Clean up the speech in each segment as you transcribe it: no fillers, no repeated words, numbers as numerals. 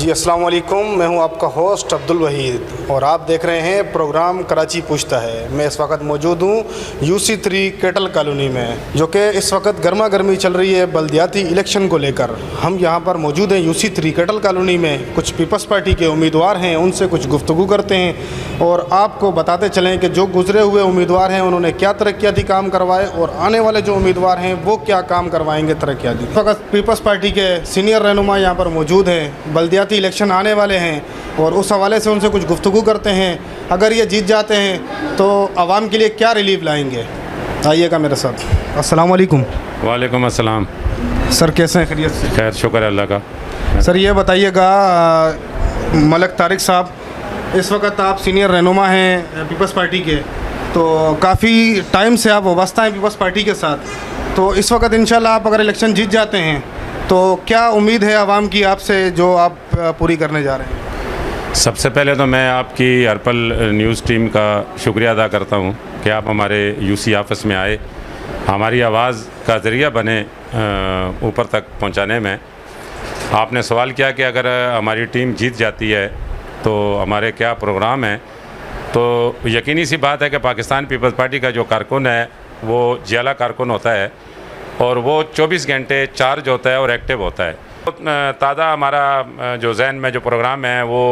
जी अस्सलाम वालेकुम, मैं हूं आपका होस्ट अब्दुल वहीद और आप देख रहे हैं प्रोग्राम कराची पूछता है। मैं इस वक्त मौजूद हूं UC3 केटल कॉलोनी में, जो कि इस वक्त गर्मा गर्मी चल रही है बल्दियाती इलेक्शन को लेकर। हम यहां पर मौजूद हैं UC3 केटल कॉलोनी में। कुछ पीपल्स पार्टी के उम्मीदवार हैं, उनसे कुछ गुफ्तगू करते हैं और आपको बताते चलें कि जो गुजरे हुए उम्मीदवार हैं उन्होंने क्या तरक्याती काम करवाए और आने वाले जो उम्मीदवार हैं वो क्या काम करवाएंगे तरक्याती। इस वक्त पीपल्स पार्टी के सीनियर रहनुमा यहाँ पर मौजूद हैं। बल्दियाती इलेक्शन आने वाले हैं और उस हवाले से उनसे कुछ गुफ्तगू करते हैं। अगर ये जीत जाते हैं तो आवाम के लिए क्या रिलीफ लाएंगे, आइएगा मेरे साथ। अस्सलाम वालेकुम। वालेकुम अस्सलाम। सर कैसे हैं, खैरियत से? खैर, शुक्र है अल्लाह का। सर ये बताइएगा, मलक तारिक साहब, इस वक्त आप सीनियर रहनुमा हैं पीपल्स पार्टी के, तो काफ़ी टाइम से आप वाबस्ता हैं पीपल्स पार्टी के साथ। तो इस वक्त इंशाल्लाह आप अगर इलेक्शन जीत जाते हैं तो क्या उम्मीद है आवाम की आपसे जो आप पूरी करने जा रहे हैं? सबसे पहले तो मैं आपकी हरपल न्यूज़ टीम का शुक्रिया अदा करता हूँ कि आप हमारे UC ऑफिस में आए, हमारी आवाज़ का ज़रिया बने ऊपर तक पहुँचाने में। आपने सवाल किया कि अगर हमारी टीम जीत जाती है तो हमारे क्या प्रोग्राम हैं, तो यकीनी सी बात है कि पाकिस्तान पीपल्स पार्टी का जो कारकुन है वो जियाला कारकुन होता है और वो 24 घंटे चार्ज होता है और एक्टिव होता है। ताज़ा हमारा जो जहन में जो प्रोग्राम है वो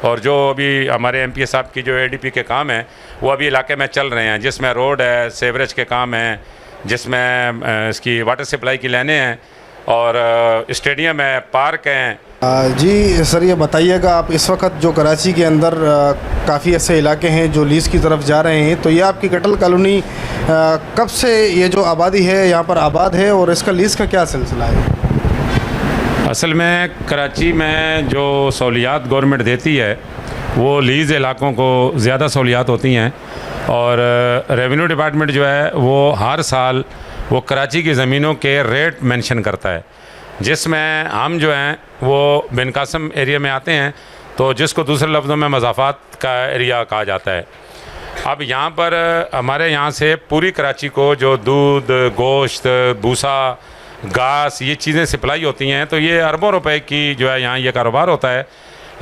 और जो अभी हमारे MPA साहब की जो ADP के काम हैं वो अभी इलाके में चल रहे हैं, जिसमें रोड है, सेवरेज के काम हैं, जिसमें इसकी वाटर सप्लाई की लाइनें हैं और स्टेडियम है, पार्क हैं। जी सर ये बताइएगा, आप इस वक्त जो कराची के अंदर काफ़ी ऐसे इलाके हैं जो लीज़ की तरफ जा रहे हैं, तो ये आपकी केटल कॉलोनी कब से ये जो आबादी है यहाँ पर आबाद है और इसका लीज़ का क्या सिलसिला है? असल में कराची में जो सहूलियात गवर्नमेंट देती है वो लीज़ इलाकों को ज़्यादा सहूलियात होती हैं और रेवेन्यू डिपार्टमेंट जो है वो हर साल वो कराची की ज़मीनों के रेट मेंशन करता है, जिसमें हम जो हैं वो बिन कासम एरिया में आते हैं, तो जिसको दूसरे लफ्ज़ों में मज़ाफ़ात का एरिया कहा जाता है। अब यहाँ पर हमारे यहाँ से पूरी कराची को जो दूध, गोश्त, भूसा, घास, ये चीज़ें सप्लाई होती हैं, तो ये अरबों रुपए की जो है यहाँ ये कारोबार होता है।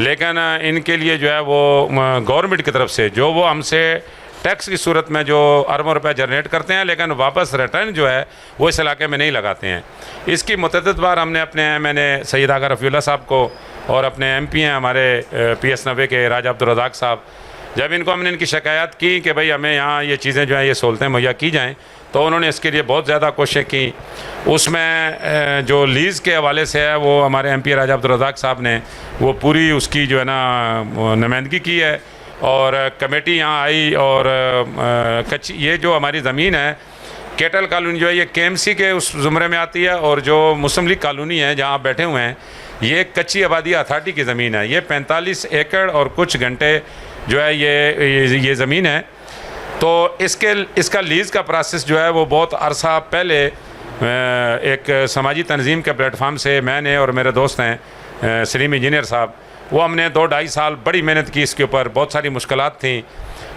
लेकिन इनके लिए जो है वो गवर्नमेंट की तरफ से जो वो हमसे टैक्स की सूरत में जो अरबों रुपए जनरेट करते हैं, लेकिन वापस रिटर्न जो है वो इस इलाके में नहीं लगाते हैं। इसकी मुतअद्दिद बार मैंने सैयद आगा रफ़ीउल्लाह साहब को और अपने MP हैं हमारे PS 90 के राजा अब्दुल रज़ाक साहब, जब इनको हमने इनकी शिकायत की कि भाई हमें यहाँ ये चीज़ें जो हैं ये सहूलतें मुहैया की जाएँ, तो उन्होंने इसके लिए बहुत ज़्यादा कोशिश की। उसमें जो लीज़ के हवाले से है वो हमारे MP राजा अब्दुल रज़ाक साहब ने वो पूरी उसकी जो है ना नुमाइंदगी की है और कमेटी यहाँ आई और कच्ची ये जो हमारी ज़मीन है केटल कॉलोनी जो है ये KMC के उस ज़ुमरे में आती है और जो मुस्लिम लीग कॉलोनी है जहाँ आप बैठे हुए हैं ये कच्ची आबादी अथॉरिटी की ज़मीन है। ये 45 एकड़ और कुछ घंटे जो है ये ज़मीन है। तो इसका लीज़ का प्रोसेस जो है वो बहुत अरसा पहले एक समाजी तंजीम के प्लेटफार्म से मैंने और मेरे दोस्त हैं सलीम इंजीनियर साहब, वो हमने 2-2.5 साल बड़ी मेहनत की इसके ऊपर। बहुत सारी मुश्किलात थी,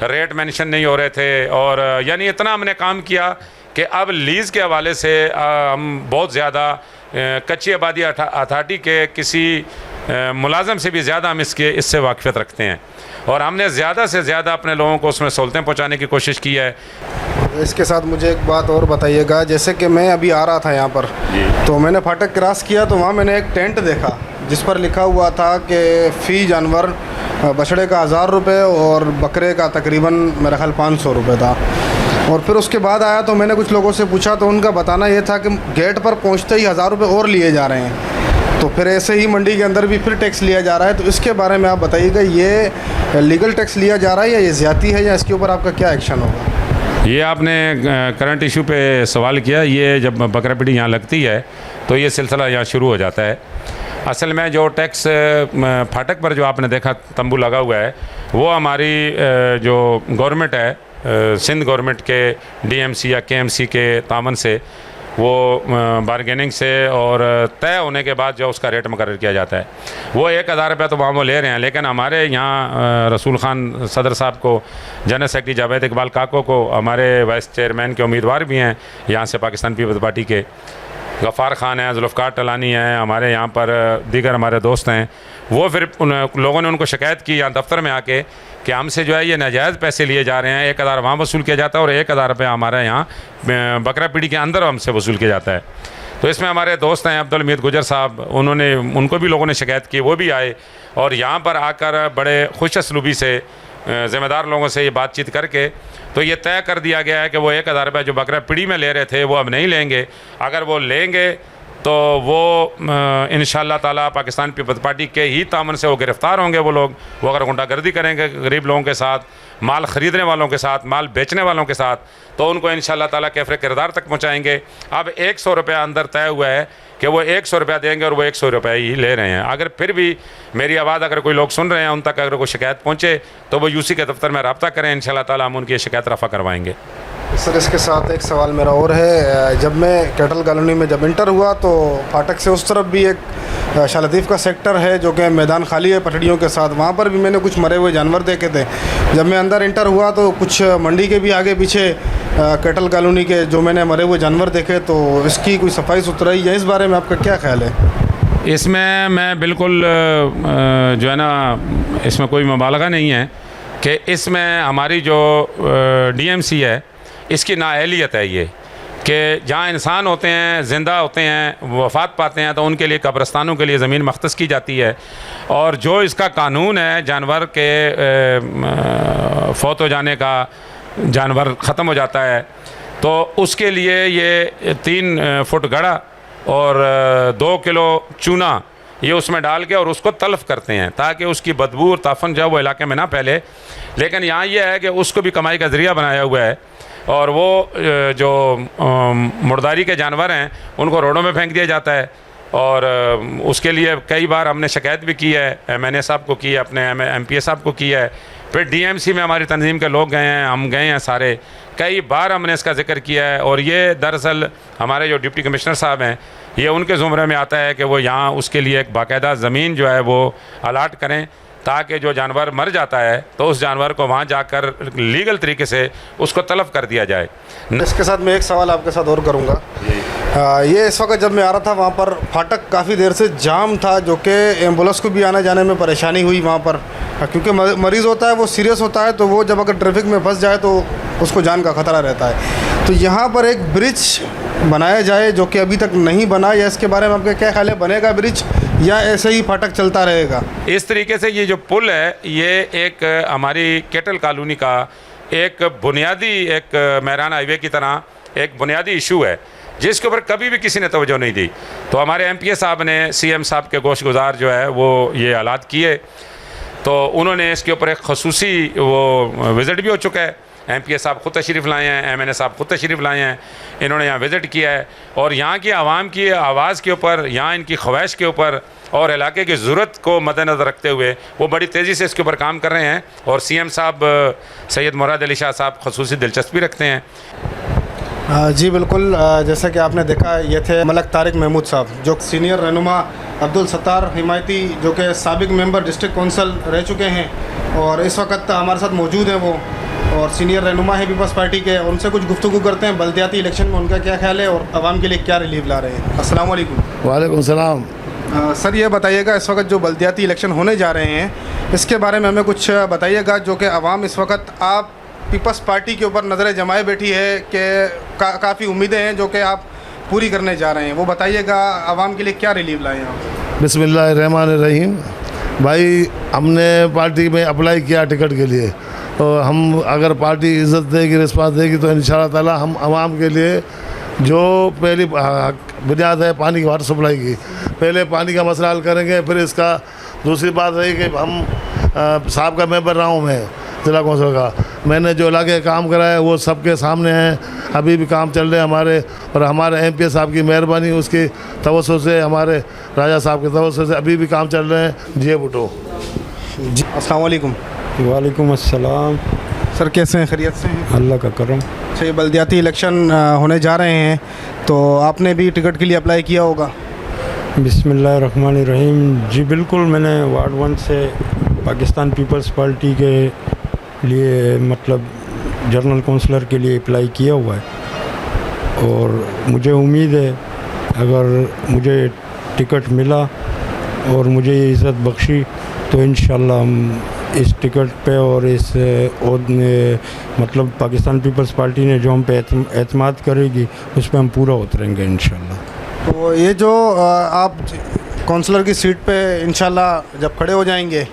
रेट मेंशन नहीं हो रहे थे और यानी इतना हमने काम किया कि अब लीज़ के हवाले से हम बहुत ज़्यादा कच्ची आबादी अथॉरिटी के किसी मुलाजम से भी ज़्यादा हम इससे वाक़फ़ियत रखते हैं और हमने ज़्यादा से ज़्यादा अपने लोगों को उसमें सहूलतें पहुँचाने की कोशिश की है। इसके साथ मुझे एक बात और बताइएगा, जैसे कि मैं अभी आ रहा था यहाँ पर तो मैंने फाटक क्रॉस किया तो वहाँ मैंने एक टेंट देखा जिस पर लिखा हुआ था कि फ़ी जानवर बछड़े का 1000 रुपये और बकरे का तकरीबन मेरा ख्याल 500 रुपये था। और फिर उसके बाद आया तो मैंने कुछ लोगों से पूछा तो उनका बताना ये था कि गेट पर पहुँचते ही 1000 रुपये और लिए जा रहे हैं, तो फिर ऐसे ही मंडी के अंदर भी फिर टैक्स लिया जा रहा है। तो इसके बारे में आप बताइएगा, ये लीगल टैक्स लिया जा रहा है या ये ज़्यादती है या इसके ऊपर आपका क्या एक्शन होगा? ये आपने करंट इशू पे सवाल किया। ये जब बकरा पीढ़ी यहाँ लगती है तो ये सिलसिला यहाँ शुरू हो जाता है। असल में जो टैक्स फाटक पर जो आपने देखा तंबू लगा हुआ है वो हमारी जो गवर्नमेंट है सिंध गवर्नमेंट के DMC या KMC के तावन से वो बारगेनिंग से और तय होने के बाद जो उसका रेट मुकर्रर किया जाता है वो 1000 रुपये तो वहाँ वो ले रहे हैं। लेकिन हमारे यहाँ रसूल खान सदर साहब को, जनरल सेक्रेटरी जावेद इकबाल काको को, हमारे वाइस चेयरमैन के उम्मीदवार भी हैं यहाँ से पाकिस्तान पीपल्स पार्टी के, गफ़ार ख़ान हैं, जुल्फ़कार टलानी हैं, हमारे यहाँ पर दीगर हमारे दोस्त हैं, वो फिर उन लोगों ने उनको शिकायत की यहाँ दफ्तर में आके कि हमसे जो है ये नाजायज़ पैसे लिए जा रहे हैं, 1000 वहाँ वसूल किया जाता है और 1000 रुपये हमारे यहाँ बकरा पीढ़ी के अंदर हमसे वसूल किया जाता है। तो इसमें हमारे दोस्त हैं अब्दुल हमीद गुजर साहब, उनको भी लोगों ने शिकायत की, वो भी आए और यहाँ पर आकर बड़े खुश असलूबी से ज़िम्मेदार लोगों से ये बातचीत करके तो ये तय कर दिया गया है कि वो 1000 रुपये जो बकरा पीढ़ी में ले रहे थे वो अब नहीं लेंगे। अगर वो लेंगे तो वो इंशाअल्लाह ताला पाकिस्तान पीपल्स पार्टी के ही तामन से वो गिरफ़्तार होंगे। वो अगर गुंडागर्दी करेंगे गरीब लोगों के साथ, माल ख़रीदने वालों के साथ, माल बेचने वालों के साथ, तो उनको इंशाअल्लाह ताला कैफ़रे किरदार तक पहुँचाएँगे। अब 100 रुपया अंदर तय हुआ है कि वो 100 रुपया देंगे और वो 100 रुपये ही ले रहे हैं। अगर फिर भी मेरी आवाज़ अगर कोई लोग सुन रहे हैं, उन तक अगर कोई शिकायत पहुँचे तो वो यूसी के दफ्तर में रब्ता करें, इंशाअल्लाह ताला हम उनकी शिकायत रफ़ा करवाएँगे। सर इसके साथ एक सवाल मेरा और है, जब मैं कैटल कॉलोनी में जब इंटर हुआ तो फाटक से उस तरफ भी एक शाह लतीफ़ का सेक्टर है जो कि मैदान खाली है पटड़ियों के साथ, वहाँ पर भी मैंने कुछ मरे हुए जानवर देखे थे। जब मैं अंदर इंटर हुआ तो कुछ मंडी के भी आगे पीछे कैटल कॉलोनी के जो मैंने मरे हुए जानवर देखे, तो इसकी कोई सफाई सुथराई या इस बारे में आपका क्या ख्याल है? इसमें मैं बिल्कुल जो है ना, इसमें कोई मुबालगा नहीं है कि इसमें हमारी जो डीएमसी है इसकी नाअहलियत है ये कि जहाँ इंसान होते हैं, ज़िंदा होते हैं, वफ़ात पाते हैं तो उनके लिए कब्रस्तानों के लिए ज़मीन मख्तस की जाती है। और जो इसका कानून है जानवर के फ़ौत हो जाने का, जानवर ख़त्म हो जाता है तो उसके लिए ये 3 फुट गड़ा और 2 किलो चूना ये उसमें डाल के और उसको तल्फ़ करते हैं ताकि उसकी बदबू और ताफ़न जो है वो इलाके में ना फैले। लेकिन यहाँ ये है कि उसको भी कमाई का ज़रिया बनाया हुआ है और वो जो मुर्दारी के जानवर हैं उनको रोडों में फेंक दिया जाता है। और उसके लिए कई बार हमने शिकायत भी की है, MNA साहब को की है, अपने MPA साहब को की है, फिर DMC में हमारी तंजीम के लोग गए हैं, हम गए हैं सारे, कई बार हमने इसका जिक्र किया है। और ये दरअसल हमारे जो डिप्टी कमिश्नर साहब हैं ये उनके ज़ुमरे में आता है कि वो यहाँ उसके लिए एक बाकायदा ज़मीन जो है वो अलाट करें ताकि जो जानवर मर जाता है तो उस जानवर को वहाँ जाकर लीगल तरीके से उसको तलब कर दिया जाए। इसके साथ मैं एक सवाल आपके साथ और करूँगा। ये इस वक्त जब मैं आ रहा था वहाँ पर फाटक काफ़ी देर से जाम था, जो कि एम्बुलेंस को भी आने जाने में परेशानी हुई वहाँ पर, क्योंकि मरीज़ होता है वो सीरियस होता है तो वो जब अगर ट्रैफिक में फंस जाए तो उसको जान का ख़तरा रहता है। तो यहाँ पर एक ब्रिज बनाया जाए जो कि अभी तक नहीं बना, या इसके बारे में आपका क्या ख्याल है, बनेगा ब्रिज या ऐसे ही फाटक चलता रहेगा? इस तरीके से ये जो पुल है ये एक हमारी कैटल कॉलोनी का एक बुनियादी, एक मेहरान हाईवे की तरह एक बुनियादी इशू है जिसके ऊपर कभी भी किसी ने तवज्जो नहीं दी। तो हमारे MPA साहब ने CM साहब के गोश गुजार जो है वो ये हालात किए, तो उन्होंने इसके ऊपर एक खसूसी वो विज़िट भी हो चुका है। MPA साहब ख़ुद तशरीफ़ लाए हैं, MNA साहब ख़ुद तशरीफ़ लाए हैं, इन्होंने यहाँ विज़िट किया है और यहाँ की आवाम की आवाज़ के ऊपर, यहाँ इनकी ख्वाहिश के ऊपर और इलाके की ज़रूरत को मद्देनज़र रखते हुए वो बड़ी तेज़ी से इसके ऊपर काम कर रहे हैं। और CM साहब सैयद मुराद अली शाह साहब खसूसी दिलचस्पी रखते हैं। जी बिल्कुल, जैसा कि आपने देखा ये थे मलक तारिक महमूद साहब जो सीनियर रहनुमा अब्दुल सत्तार हिमायती जो कि साबिक मेंबर डिस्ट्रिक्ट कौंसल रह चुके हैं और इस वक्त हमारे साथ मौजूद हैं वो, और सीनियर रहनुमा है पीपल्स पार्टी के। उनसे कुछ गुफ्तगू करते हैं बल्दियाती इलेक्शन में उनका क्या ख्याल है और आवाम के लिए क्या रिलीफ ला रहे हैं। अस्सलाम वालेकुम। वालेकुम सलाम। सर ये बताइएगा इस वक्त जो बल्दियाती इलेक्शन होने जा रहे हैं इसके बारे में हमें कुछ बताइएगा, जो कि आवाम इस वक्त आप पीपल्स पार्टी के ऊपर नज़रें जमाए बैठी है कि काफ़ी उम्मीदें हैं जो कि आप पूरी करने जा रहे हैं, वो बताइएगा आवाम के लिए क्या रिलीफ लाए हैं आप? बिस्मिल्लाहिर्रहमानिर्रहीम। भाई हमने पार्टी में अप्लाई किया टिकट के लिए, तो हम अगर पार्टी इज़्ज़त देगी, रिस्पांस देगी तो इंशाअल्लाह ताला हम आवाम के लिए जो पहली बुनियाद है पानी की वाटर सप्लाई की, पहले पानी का मसला हल करेंगे। फिर इसका दूसरी बात रही कि हम साहब का मेंबर रहा हूँ मैं ज़िला कौंसिल का, मैंने जो इलाके काम करा है वो सबके सामने हैं, अभी भी काम चल रहे हैं हमारे, और हमारे MPA साहब की मेहरबानी उसकी तवज्जो से, हमारे राजा साहब के तवज्जो से अभी भी काम चल रहे हैं। जी भुट्टो जी। अस्सलाम वालेकुम। वालेकुम अस्सलाम। सर कैसे हैं, खैरियत से हैं? अल्लाह का करम। अच्छा ये बल्दियाती इलेक्शन होने जा रहे हैं तो आपने भी टिकट के लिए अप्लाई किया होगा? बिस्मिल्लाहिर्रहमानिर्रहीम। जी बिल्कुल, मैंने वार्ड 1 से पाकिस्तान पीपल्स पार्टी के लिए मतलब जनरल काउंसलर के लिए अप्लाई किया हुआ है और मुझे उम्मीद है अगर मुझे टिकट मिला और मुझे ये इज़्ज़त बख्शी तो इंशाल्लाह हम इस टिकट पे और इस मतलब पाकिस्तान पीपल्स पार्टी ने जो हम पे एतमाद करेगी उस पे हम पूरा उतरेंगे इंशाल्लाह। तो ये जो आप काउंसलर की सीट पे इंशाल्लाह जब खड़े हो जाएंगे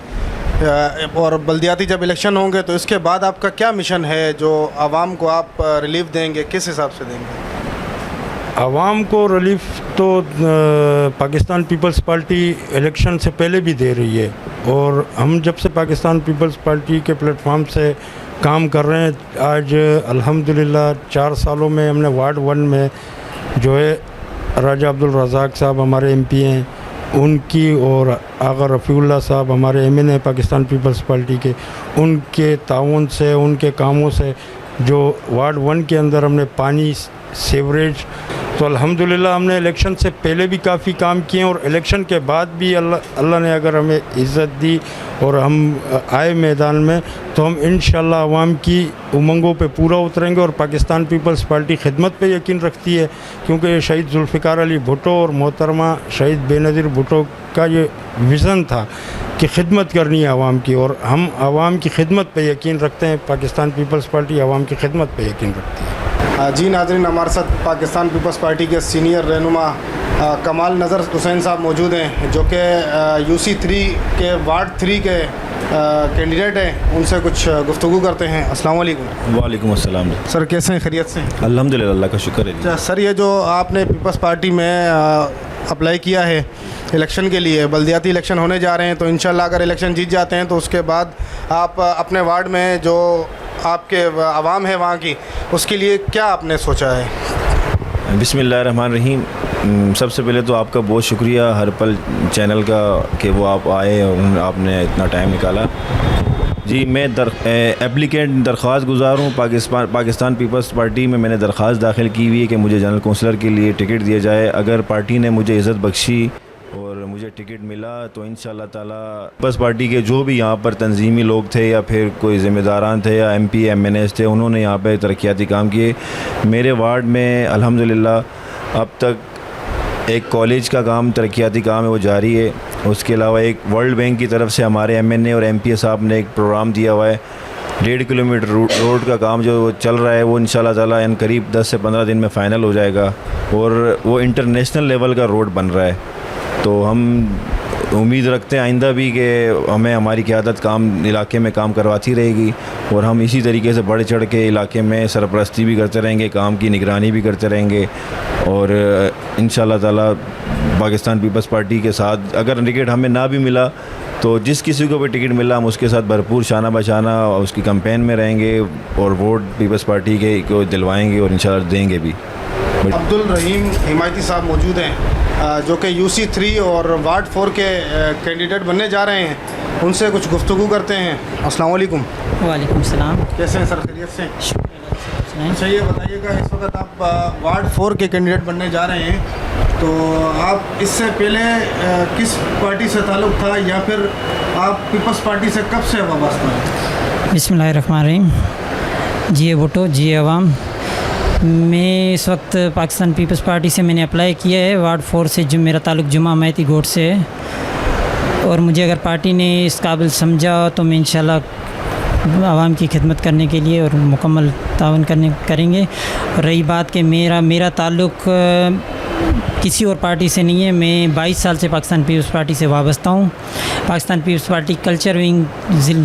और बल्दियाती जब इलेक्शन होंगे तो इसके बाद आपका क्या मिशन है जो आवाम को आप रिलीफ देंगे, किस हिसाब से देंगे? आवाम को रिलीफ तो पाकिस्तान पीपल्स पार्टी इलेक्शन से पहले भी दे रही है और हम जब से पाकिस्तान पीपल्स पार्टी के प्लेटफॉर्म से काम कर रहे हैं आज अल्हम्दुलिल्लाह 4 सालों में हमने वार्ड 1 में जो है राजा अब्दुल रज़ाक साहब हमारे MP हैं उनकी और आगा रफ़ीउल्लाह साहब हमारे MN पाकिस्तान पीपल्स पार्टी के, उनके ताउन से उनके कामों से जो वार्ड 1 के अंदर हमने पानी सीवरेज तो अल्हम्दुलिल्लाह हमने इलेक्शन से पहले भी काफ़ी काम किए और इलेक्शन के बाद भी अल्लाह ने अगर हमें इज़्ज़त दी और हम आए मैदान में तो हम इंशाल्लाह अवाम की उमंगों पे पूरा उतरेंगे और पाकिस्तान पीपल्स पार्टी खिदमत पे यकीन रखती है क्योंकि ये शहीद जुल्फ़िकार अली भुट्टो और मोहतरमा शहीद बेनज़ीर भुट्टो का ये विज़न था कि खिदमत करनी है आवाम की और हम आवाम की खिदमत पे यकीन रखते हैं। पाकिस्तान पीपल्स पार्टी आवाम की खिदमत पे यकीन रखती है। जी नाज़रीन, हमारे साथ पाकिस्तान पीपल्स पार्टी के सीनियर रहनुमा कमाल नज़र हुसैन साहब मौजूद हैं जो कि UC 3 के वार्ड 3 के कैंडिडेट हैं। उनसे कुछ गुफ्तगू करते हैं। अस्सलाम वालेकुम। वालेकुम अस्सलाम। सर कैसे हैं, खैरियत से? अल्हम्दुलिल्लाह, अल्लाह का शुक्र है। अच्छा सर, ये जो आपने पीपल्स पार्टी में अप्लाई किया है इलेक्शन के लिए, बल्दियाती इलेक्शन होने जा रहे हैं तो इंशाल्लाह अगर इलेक्शन जीत जाते हैं तो उसके बाद आप अपने वार्ड में जो आपके आवाम है वहाँ की, उसके लिए क्या आपने सोचा है? बिस्मिल्लाहिर्रहमानिर्रहीम। सबसे पहले तो आपका बहुत शुक्रिया हर पल चैनल का कि वो आप आए और आपने इतना टाइम निकाला। जी मैं एप्लीकेंट दरख्वास्त गुज़ार हूँ। पाकिस्तान पीपल्स पार्टी में मैंने दरख्वास्त दाखिल की हुई है कि मुझे जनरल काउंसलर के लिए टिकट दिया जाए। अगर पार्टी ने मुझे इज़्ज़त बख्शी और मुझे टिकट मिला तो इंशाल्लाह ताला पीपल्स पार्टी के जो भी यहाँ पर तंजीमी लोग थे या फिर कोई ज़िम्मेदारान थे या MP MNS थे, उन्होंने यहाँ पर तरक्याती काम किए। मेरे वार्ड में अल्हम्दुलिल्लाह अब तक एक कॉलेज का काम तरक्याती काम है वो जारी है। उसके अलावा एक वर्ल्ड बैंक की तरफ से हमारे MNA और MP साहब ने एक प्रोग्राम दिया हुआ है। 1.5 किलोमीटर रोड का काम जो चल रहा है वो इंशाल्लाह ताला इन करीब 10 से 15 दिन में फ़ाइनल हो जाएगा और वो इंटरनेशनल लेवल का रोड बन रहा है। तो हम उम्मीद रखते हैं आइंदा भी कि हमें हमारी क़यादत काम इलाके में काम करवाती रहेगी और हम इसी तरीके से बढ़ चढ़ के इलाके में सरपरस्ती भी करते रहेंगे, काम की निगरानी भी करते रहेंगे और इंशाल्लाह ताला पाकिस्तान पीपल्स पार्टी के साथ अगर टिकट हमें ना भी मिला तो जिस किसी को भी टिकट मिला हम उसके साथ भरपूर शाना बशाना उसकी कैंपेन में रहेंगे और वोट पीपल्स पार्टी के को दिलवाएंगे और इंशाल्लाह देंगे भी। अब्दुल रहीम हिमायती साहब मौजूद हैं जो कि UC 3 और वार्ड 4 के कैंडिडेट बनने जा रहे हैं। उनसे कुछ गुफ्तगू करते हैं। अस्सलाम वालेकुम। वालेकुम सलाम। कैसे हैं सर, खैरियत से? अच्छा ये बताइएगा, इस वक्त आप वार्ड 4 के कैंडिडेट बनने जा रहे हैं तो आप इससे पहले किस पार्टी से ताल्लुक़ था या फिर आप पीपल्स पार्टी से कब से वाबस्ता हैं? बिस्मिल्लाहिर्रहमानिर्रहीम। जी भुट्टो, जी अवाम। मैं इस वक्त पाकिस्तान पीपल्स पार्टी से मैंने अप्लाई किया है। वार्ड 4 से जो मेरा ताल्लुक़ जुमा मैती गोट से है और मुझे अगर पार्टी ने इस काबिल समझा तो मैं इंशाल्लाह आवाम की खिदमत करने के लिए और मुकम्मल ताउन करेंगे। और रही बात कि मेरा ताल्लुक़ किसी और पार्टी से नहीं है। मैं 22 साल से पाकिस्तान पीपल्स पार्टी से वाबस्ता हूँ। Pakistan Peoples Party culture wing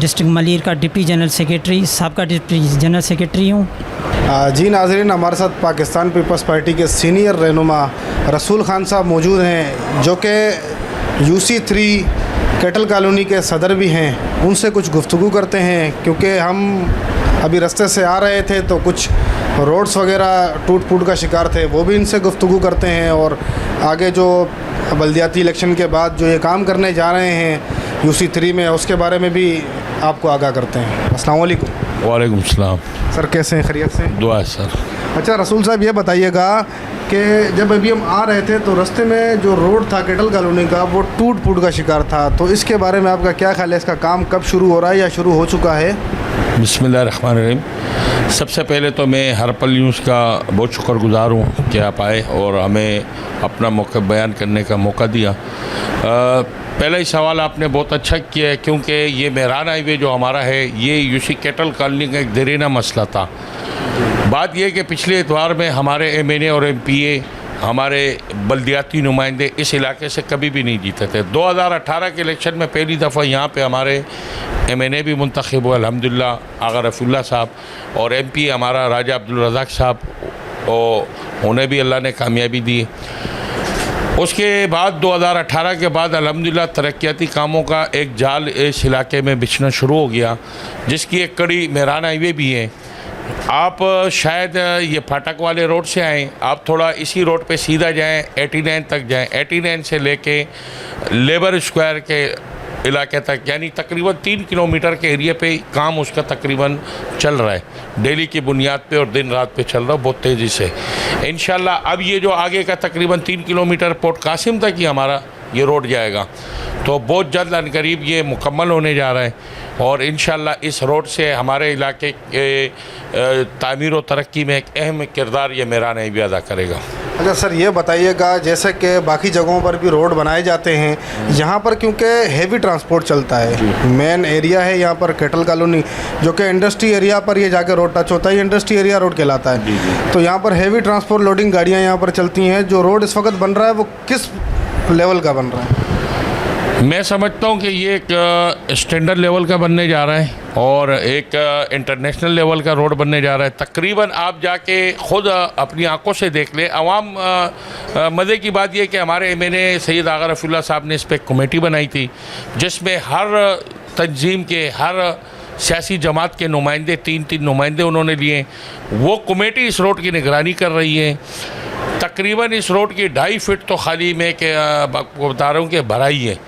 district Malir का डिप्टी जनरल सेक्रेटरी, साबका डिप्टी जनरल सेक्रेटरी हूँ। जी नाज़रीन, हमारे साथ पाकिस्तान पीपल्स पार्टी के सीनियर रहनुमा रसूल खान साहब मौजूद हैं जो कि UC 3 कैटल कॉलोनी के सदर भी हैं। उनसे कुछ गुफ्तगू करते हैं क्योंकि हम अभी रास्ते से आ रहे थे तो कुछ रोड्स वगैरह टूट फूट का शिकार थे, वो भी इनसे गुफ्तगू करते हैं और आगे जो बल्दियाती इलेक्शन के बाद जो ये काम करने जा रहे हैं UC 3 में उसके बारे में भी आपको आगाह करते हैं। अस्सलाम वालेकुम। वालेकुम सलाम। सर कैसे हैं, खैरियत से? दुआ है सर। अच्छा रसूल साहब, ये बताइएगा कि जब अभी हम आ रहे थे तो रास्ते में जो रोड था केटल कॉलोनी का वो टूट फूट का शिकार था, तो इसके बारे में आपका क्या ख्याल है? इसका काम कब शुरू हो रहा है या शुरू हो चुका है? बिस्मिल्लाहिर्रहमानिर्रहीम। सबसे पहले तो मैं हर्पल न्यूज़ का बहुत शुक्रगुजार हूँ कि आप आए और हमें अपना मौका बयान करने का मौका दिया। पहला ही सवाल आपने बहुत अच्छा किया है, क्योंकि ये मेहरान हाईवे जो हमारा है ये यूसी केटल कॉलोनी का एक देरीना मसला था। बात यह कि पिछले इतवार में हमारे एमएनए और एमपीए, हमारे बल्दियाती नुमाइंदे इस इलाके से कभी भी नहीं जीते थे। 2018 के इलेक्शन में पहली दफ़ा यहाँ पे हमारे एमएनए भी मुंतखब हुआ अल्हम्दुलिल्लाह, आगा रफ़ीउल्लाह साहब, और एमपी हमारा राजा अब्दुल रज़ाक साहब, और उन्हें भी अल्लाह ने कामयाबी दी। उसके बाद 2018 के बाद अल्हम्दुलिल्लाह तरक्याती कामों का एक जाल इस इलाके में बिछना शुरू हो गया, जिसकी एक कड़ी मेहरान हाईवे भी है। आप शायद ये फाटक वाले रोड से आएँ, आप थोड़ा इसी रोड पे सीधा जाएं, 89 तक जाएं, 89 से लेके लेबर स्क्वायर के इलाके तक, यानी तकरीबन 3 किलोमीटर के एरिया पे काम उसका तकरीबन चल रहा है, डेली की बुनियाद पे और दिन रात पे चल रहा है बहुत तेज़ी से। इंशाल्लाह अब ये जो आगे का तकरीबन 3 किलोमीटर पोर्ट कासिम तक ही हमारा ये रोड जाएगा, तो बहुत जल्द अनकरीब ये मुकम्मल होने जा रहा है, और इंशाल्लाह इस रोड से हमारे इलाके के तामीर और तरक्की में एक अहम किरदार ये मेहरान हाईवे अदा करेगा। अच्छा सर, ये बताइएगा जैसे कि बाकी जगहों पर भी रोड बनाए जाते हैं, यहाँ पर क्योंकि हेवी ट्रांसपोर्ट चलता है, मेन एरिया है यहाँ पर केटल कॉलोनी, जो कि इंडस्ट्री एरिया पर ये जाकर रोड टच होता है, इंडस्ट्री एरिया रोड कहलाता है। तो यहाँ पर हेवी ट्रांसपोर्ट लोडिंग गाड़ियाँ यहाँ पर चलती हैं। जो रोड इस वक्त बन रहा है वो किस लेवल का बन रहा है? मैं समझता हूँ कि ये एक स्टैंडर्ड लेवल का बनने जा रहा है और एक इंटरनेशनल लेवल का रोड बनने जा रहा है। तकरीबन आप जाके ख़ुद अपनी आंखों से देख लें। अवाम मज़े की बात यह कि हमारे एमएनए सैयद आगा रफ़ीउल्लाह साहब ने इस पर कमेटी बनाई थी, जिसमें हर तंजीम के, हर सियासी जमात के नुमाइंदे, 3 नुमाइंदे उन्होंने लिए। वो कमेटी इस रोड की निगरानी कर रही है। तकरीबन इस रोड की 2.5 फीट तो खाली में के बता रहा हूँ कि भराई है।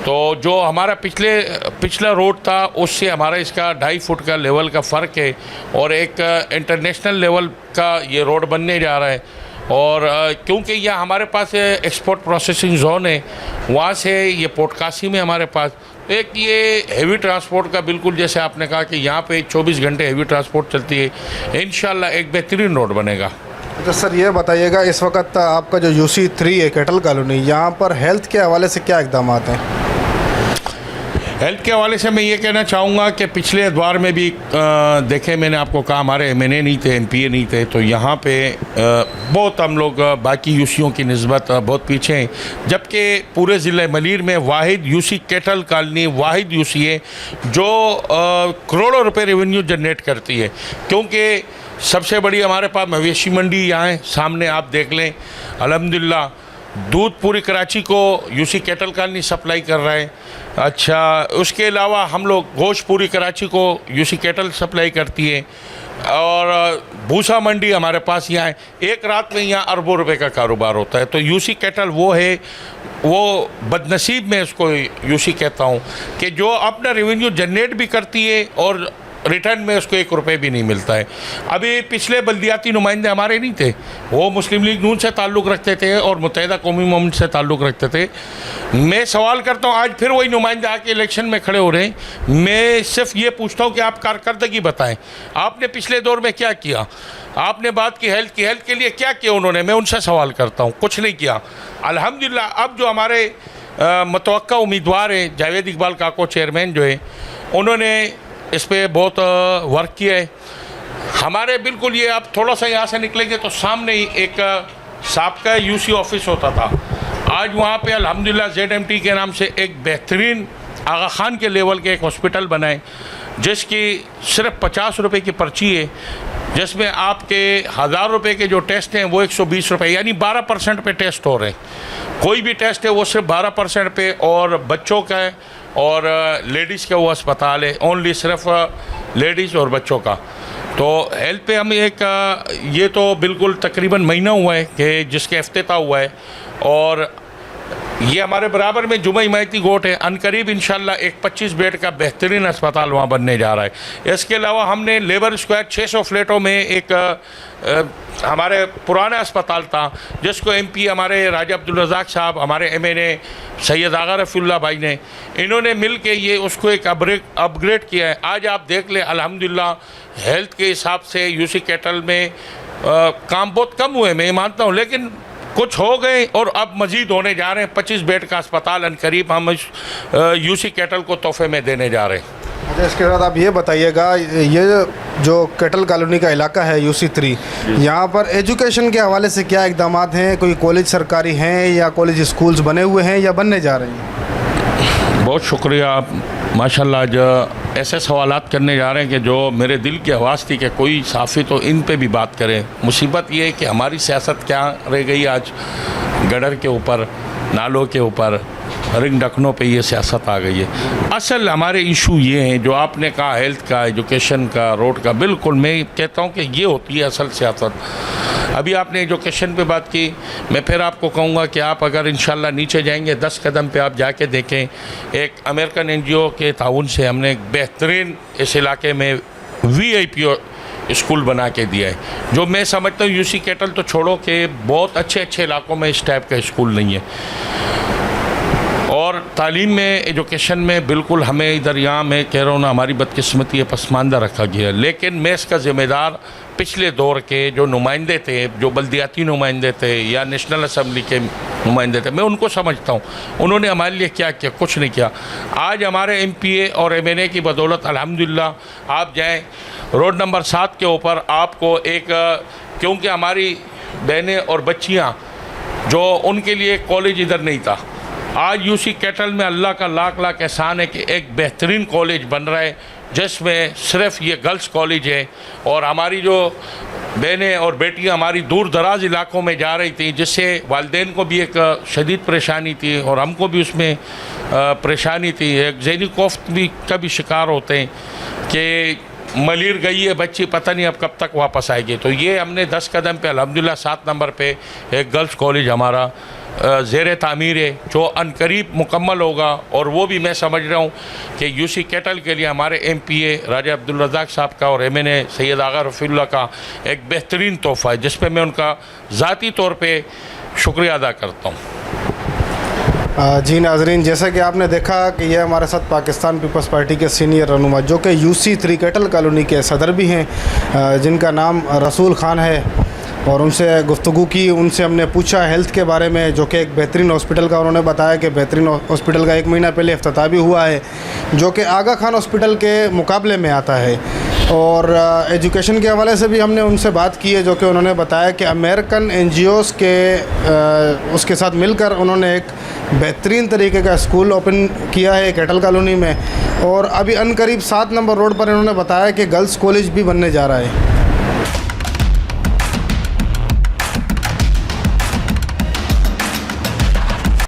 तो जो हमारा पिछला रोड था उससे हमारा इसका 2.5 फुट का लेवल का फ़र्क है, और एक इंटरनेशनल लेवल का ये रोड बनने जा रहा है। और क्योंकि यह हमारे पास एक्सपोर्ट प्रोसेसिंग जोन है, वहाँ से ये पोर्ट कासिम है हमारे पास, तो एक ये हेवी ट्रांसपोर्ट का, बिल्कुल जैसे आपने कहा कि यहाँ पे 24 घंटे हेवी ट्रांसपोर्ट चलती है। इंशाल्लाह एक बेहतरीन रोड बनेगा। तो सर ये बताइएगा, इस वक्त आपका जो UC3 है केटल कॉलोनी, यहाँ पर हेल्थ के हवाले से क्या इक़दाम हैं? हेल्थ के हवाले से मैं ये कहना चाहूँगा कि पिछले अदवार में भी देखें, मैंने आपको कहा हमारे एमएनए नहीं थे, एमपीए नहीं थे, तो यहाँ पे बहुत हम लोग बाकी यूसीओं की निस्बत बहुत पीछे हैं, जबकि पूरे ज़िले मलीर में वाहिद यूसी केटल कॉलोनी वाहिद यूसी है जो करोड़ों रुपए रेवेन्यू जनरेट करती है। क्योंकि सबसे बड़ी हमारे पास मवेशी मंडी यहाँ है, सामने आप देख लें। अल्हम्दुलिल्लाह दूध पूरी कराची को यूसी केटल कॉलोनी सप्लाई कर रहा है। अच्छा, उसके अलावा हम लोग गोश्त पूरी कराची को यूसी केटल सप्लाई करती है, और भूसा मंडी हमारे पास यहाँ है। एक रात में यहाँ अरबों रुपए का कारोबार होता है। तो यूसी केटल वो है, वो बदनसीब में उसको यूसी कहता हूँ कि जो अपना रेवेन्यू जनरेट भी करती है और रिटर्न में उसको 1 रुपये भी नहीं मिलता है। अभी पिछले बल्दियाती नुमाइंदे हमारे नहीं थे, वो मुस्लिम लीग नून से ताल्लुक़ रखते थे और मुत्तहिदा कौमी मूवमेंट से ताल्लुक़ रखते थे। मैं सवाल करता हूँ, आज फिर वही नुमाइंदे आके इलेक्शन में खड़े हो रहे हैं। मैं सिर्फ ये पूछता हूँ कि आप कारकर्दगी बताएं, आपने पिछले दौर में क्या किया? आपने बात की हेल्थ के लिए क्या किया उन्होंने? मैं उनसे सवाल करता हूँ, कुछ नहीं किया। अल्हम्दुलिल्लाह अब जो हमारे मुतवक्का उम्मीदवार हैं, जावेद इकबाल काको चेयरमैन जो है, उन्होंने इस पर बहुत वर्क किया है। हमारे बिल्कुल ये आप थोड़ा सा यहाँ से निकलेंगे तो सामने ही एक साबका यूसी ऑफिस होता था। आज वहाँ पे अल्हम्दुलिल्लाह ZMT के नाम से एक बेहतरीन आगा खान के लेवल के एक हॉस्पिटल बनाए, जिसकी सिर्फ 50 रुपये की पर्ची है, जिसमें आपके 1000 रुपये के जो टेस्ट हैं वो 120 रुपये, यानी 12% पे टेस्ट हो रहे हैं। कोई भी टेस्ट है वो सिर्फ 12% पे, और बच्चों का है और लेडीज़ का वो अस्पताल है, ओनली सिर्फ लेडीज़ और बच्चों का। तो हेल्थ पे हम एक ये तो बिल्कुल तकरीबन महीना हुआ है कि जिसके इफ्तिताह हुआ है, और ये हमारे बराबर में जुमा हिमायती गोट है, अनकरीब इंशाल्लाह एक 25 बेड का बेहतरीन अस्पताल वहाँ बनने जा रहा है। इसके अलावा हमने लेबर स्क्वायर 600 फ्लैटों में एक हमारे पुराना अस्पताल था जिसको MP हमारे राजा अब्दुल रज़ाक साहब, हमारे MNA सैयद आगा रफ़ीउल्लाह भाई ने, इन्होंने मिल के ये उसको एक अपग्रेड किया है। आज आप देख लें अल्हम्दुलिल्लाह हेल्थ के हिसाब से UC कैटल में काम बहुत कम हुए, मैं मानता हूँ, लेकिन कुछ हो गए और अब मज़ीद होने जा रहे हैं। 25 बेड का अस्पताल अनकरीब हम इस UC कैटल को तोहफे में देने जा रहे हैं। अच्छा, इसके बाद आप ये बताइएगा, ये जो कैटल कॉलोनी का इलाका है UC 3, यहाँ पर एजुकेशन के हवाले से क्या इकदाम हैं? कोई कॉलेज सरकारी हैं या कॉलेज स्कूल्स बने हुए हैं या बनने जा रहे हैं? बहुत शुक्रिया, आप माशाल्लाह आज ऐसे सवालात करने जा रहे हैं कि जो मेरे दिल की आवाज़ थी कि कोई साफ़ी तो इन पे भी बात करें। मुसीबत ये है कि हमारी सियासत क्या रह गई आज, गडर के ऊपर, नालों के ऊपर, रिंग ढकनों पे ये सियासत आ गई है। असल हमारे इशू ये हैं जो आपने कहा, हेल्थ का, एजुकेशन का, रोड का, बिल्कुल मैं कहता हूँ कि ये होती है असल सियासत। अभी आपने एजुकेशन पे बात की, मैं फिर आपको कहूँगा कि आप अगर इंशाल्लाह नीचे जाएंगे 10 कदम पे आप जाके देखें, एक अमेरिकन NGO के ताउन से हमने एक बेहतरीन इस इलाके में VIP स्कूल बना के दिया है, जो मैं समझता हूँ UC कैटल तो छोड़ो कि बहुत अच्छे अच्छे इलाकों में इस टाइप का स्कूल नहीं है। और तालीम में, एजुकेशन में बिल्कुल हमें इधर यहाँ मैं कह रहा हूँ ना, हमारी बदकिस्मती है, पसमानदा रखा गया है। लेकिन मैं इसका ज़िम्मेदार पिछले दौर के जो नुमाइंदे थे, जो बल्दियाती नुमाइंदे थे या नेशनल असम्बली के नुमाइंदे थे, मैं उनको समझता हूँ। उन्होंने हमारे लिए क्या किया? कुछ नहीं किया। आज हमारे MPA और MNA की बदौलत अल्हम्दुलिल्लाह आप जाएँ रोड नंबर 7 के ऊपर, आपको एक, क्योंकि हमारी बहनें और बच्चियाँ जो उनके लिए कॉलेज इधर नहीं था, आज UC कैटल में अल्लाह का लाख लाख एहसान है कि एक बेहतरीन कॉलेज बन रहा है जिसमें सिर्फ ये गर्ल्स कॉलेज है। और हमारी जो बहनें और बेटियां हमारी दूर दराज इलाकों में जा रही थी, जिससे वालिदैन को भी एक शदीद परेशानी थी और हमको भी उसमें परेशानी थी। एक ज़हनी खौफ भी का भी शिकार होते हैं कि मलिर गई है बच्ची, पता नहीं अब कब तक वापस आएगी। तो ये हमने 10 कदम पे अल्हम्दुलिल्लाह 7 नंबर पे एक गर्ल्स कॉलेज हमारा ज़ेर तामीर है, जो अनकरीब मुकम्मल होगा। और वो भी मैं समझ रहा हूँ कि UC कैटल के लिए हमारे MPA राजा अब्दुल रज़ाक साहब का और MNA सैयद आगा रफ़ीउल्लाह का एक बेहतरीन तोहफ़ा है, जिस पे मैं उनका ज़ाती तौर पे शुक्रिया अदा करता हूँ। जी नाज़रीन, जैसा कि आपने देखा कि ये हमारे साथ पाकिस्तान पीपल्स पार्टी के सीनियर रहनुमा जो कि UC 3 कैटल कॉलोनी के सदर भी हैं, जिनका नाम रसूल ख़ान है, और उनसे गुफ्तगू की। उनसे हमने पूछा हेल्थ के बारे में, जो कि एक बेहतरीन हॉस्पिटल का उन्होंने बताया कि बेहतरीन हॉस्पिटल का 1 महीना पहले इफ्तिताह भी हुआ है, जो कि आगा खान हॉस्पिटल के मुकाबले में आता है। और एजुकेशन के हवाले से भी हमने उनसे बात की है, जो कि उन्होंने बताया कि अमेरिकन NGOs के उसके साथ मिलकर उन्होंने एक बेहतरीन तरीके का स्कूल ओपन किया है कैटल कॉलोनी में। और अभी अनकरीब 7 नंबर रोड पर इन्होंने बताया कि गर्ल्स कॉलेज भी बनने जा रहा है।